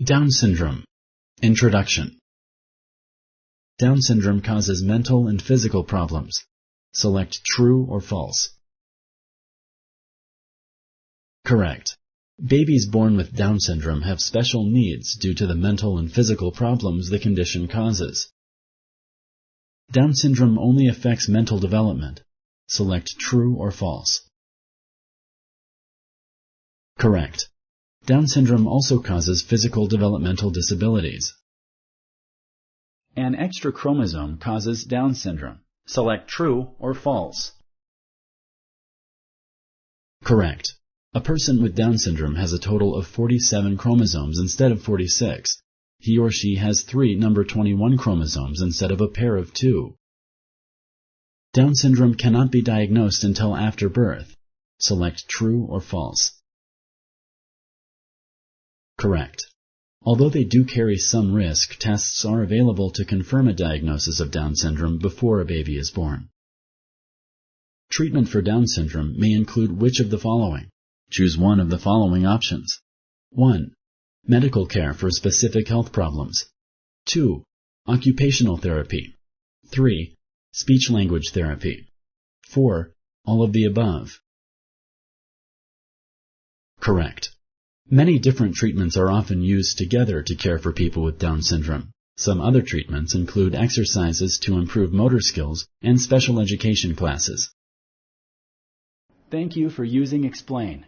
Down syndrome. Introduction. Down syndrome causes mental and physical problems. Select true or false. Correct. Babies born with Down syndrome have special needs due to the mental and physical problems the condition causes. Down syndrome only affects mental development. Select true or false. Correct. Down syndrome also causes physical developmental disabilities. An extra chromosome causes Down syndrome. Select true or false. Correct. A person with Down syndrome has a total of 47 chromosomes instead of 46. He or she has 3 number 21 chromosomes instead of a pair of 2. Down syndrome cannot be diagnosed until after birth. Select true or false. Correct. Although they do carry some risk, tests are available to confirm a diagnosis of Down syndrome before a baby is born. Treatment for Down syndrome may include which of the following? Choose one of the following options. 1. Medical care for specific health problems. 2. Occupational therapy. 3. Speech-language therapy. 4. All of the above. Correct. Many different treatments are often used together to care for people with Down syndrome. Some other treatments include exercises to improve motor skills and special education classes. Thank you for using Explain.